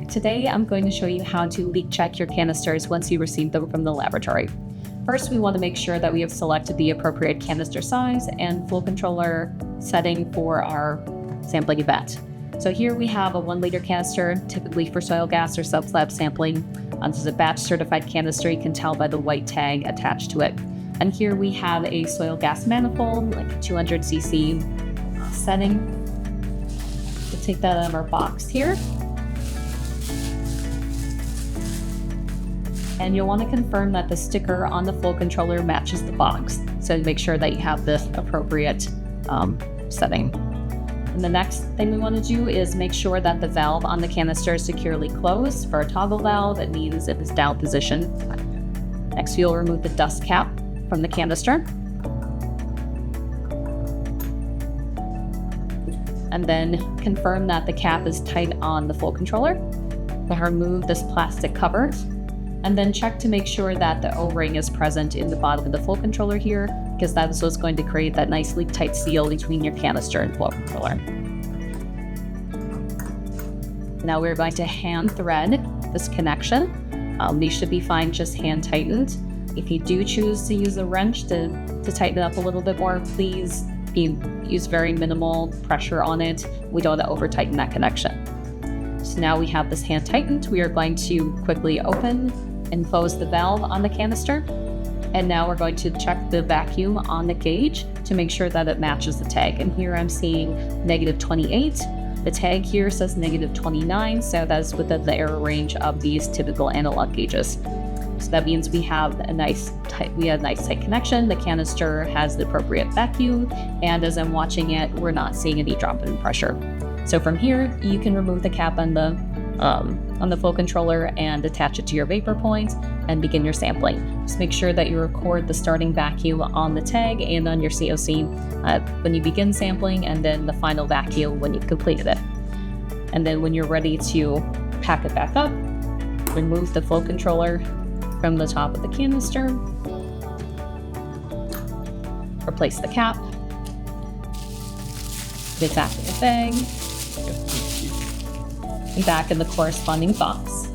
Today, I'm going to show you how to leak check your canisters once you receive them from the laboratory. First, we want to make sure that we have selected the appropriate canister size and flow controller setting for our sampling event. So here we have a 1 liter canister, typically for soil gas or sub-slab sampling. This is a batch certified canister. You can tell by the white tag attached to it. And here we have a soil gas manifold, like a 200 cc setting. We'll take that out of our box here. And you'll want to confirm that the sticker on the flow controller matches the box. So make sure that you have the appropriate setting. And the next thing we want to do is make sure that the valve on the canister is securely closed. For a toggle valve, it means it is down position. Next, you'll remove the dust cap from the canister. And then confirm that the cap is tight on the flow controller. Now remove this plastic cover. And then check to make sure that the O-ring is present in the bottom of the flow controller here, because that is what's going to create that nicely tight seal between your canister and flow controller. Now we're going to hand thread this connection. These should be fine, just hand tightened. If you do choose to use a wrench to tighten it up a little bit more, please use very minimal pressure on it. We don't want to over tighten that connection. So now we have this hand tightened. We are going to quickly open and close the valve on the canister. And now we're going to check the vacuum on the gauge to make sure that it matches the tag. And here I'm seeing -28. The tag here says -29, so that's within the error range of these typical analog gauges. So that means we have a nice tight connection. The canister has the appropriate vacuum, and as I'm watching it, we're not seeing any drop in pressure. So from here, you can remove the cap on the flow controller and attach it to your vapor point and begin your sampling. Just make sure that you record the starting vacuum on the tag and on your COC when you begin sampling, and then the final vacuum when you've completed it. And then when you're ready to pack it back up, remove the flow controller from the top of the canister, replace the cap, put it back in the bag, back in the corresponding box,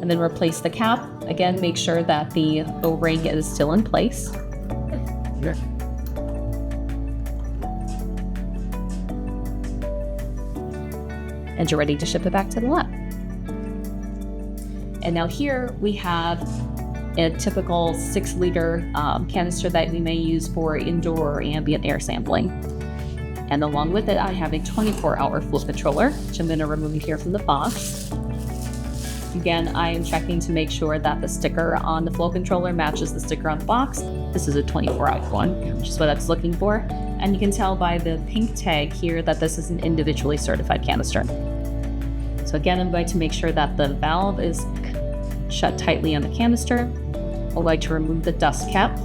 and then replace the cap. Again, make sure that the O-ring is still in place. Yeah. And you're ready to ship it back to the lab. And now here we have a typical 6 liter canister that we may use for indoor or ambient air sampling. And along with it, I have a 24-hour flow controller, which I'm going to remove here from the box. Again, I am checking to make sure that the sticker on the flow controller matches the sticker on the box. This is a 24-hour one, which is what I was looking for. And you can tell by the pink tag here that this is an individually certified canister. So again, I'm going to make sure that the valve is shut tightly on the canister. I'd like to remove the dust cap.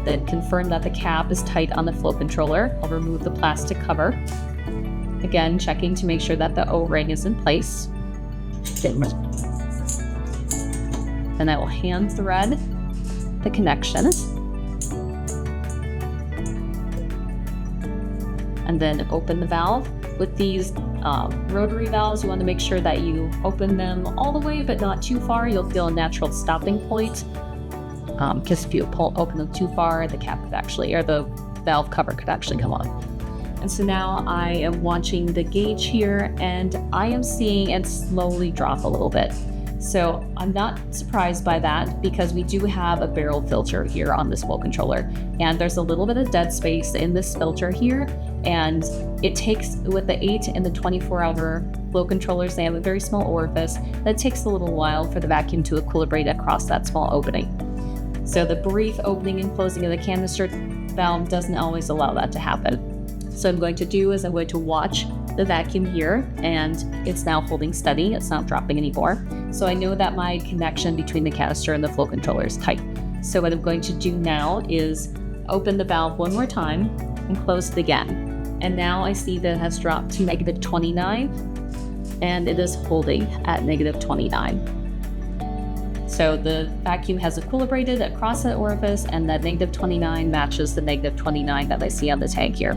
Then confirm that the cap is tight on the flow controller. I'll remove the plastic cover. Again, checking to make sure that the O-ring is in place. Then I will hand thread the connection. And then open the valve. With these rotary valves, you want to make sure that you open them all the way, but not too far. You'll feel a natural stopping point. Because if you open them too far, the cap could actually, or the valve cover could actually come off. And so now I am watching the gauge here, and I am seeing it slowly drop a little bit. So I'm not surprised by that, because we do have a barrel filter here on this flow controller, and there's a little bit of dead space in this filter here, and it takes, with the 8 and the 24-hour flow controllers, they have a very small orifice, that takes a little while for the vacuum to equilibrate across that small opening. So the brief opening and closing of the canister valve doesn't always allow that to happen. So what I'm going to do is I'm going to watch the vacuum here, and it's now holding steady. It's not dropping anymore. So I know that my connection between the canister and the flow controller is tight. So what I'm going to do now is open the valve one more time and close it again. And now I see that it has dropped to -29, and it is holding at -29. So the vacuum has equilibrated across that orifice, and that -29 matches the -29 that I see on the tag here.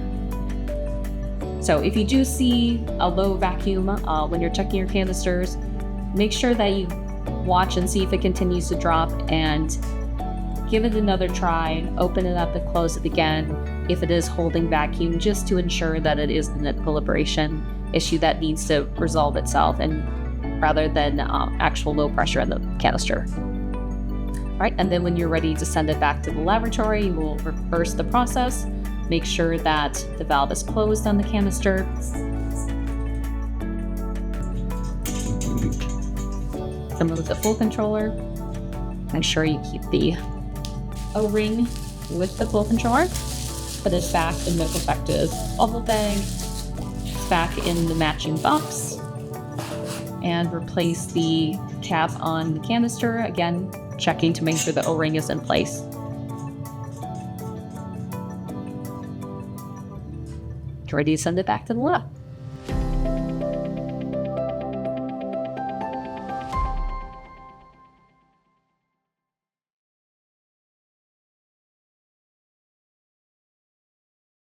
So if you do see a low vacuum when you're checking your canisters, make sure that you watch and see if it continues to drop and give it another try. Open it up and close it again if it is holding vacuum, just to ensure that it is an equilibration issue that needs to resolve itself, and rather than actual low pressure in the canister. All right, and then when you're ready to send it back to the laboratory, you will reverse the process. Make sure that the valve is closed on the canister. Remove the flow controller. Make sure you keep the O-ring with the flow controller. Put it back in the protective bubble bag, back in the matching box, and replace the cap on the canister, again checking to make sure the O-ring is in place. Ready to send it back to the lab.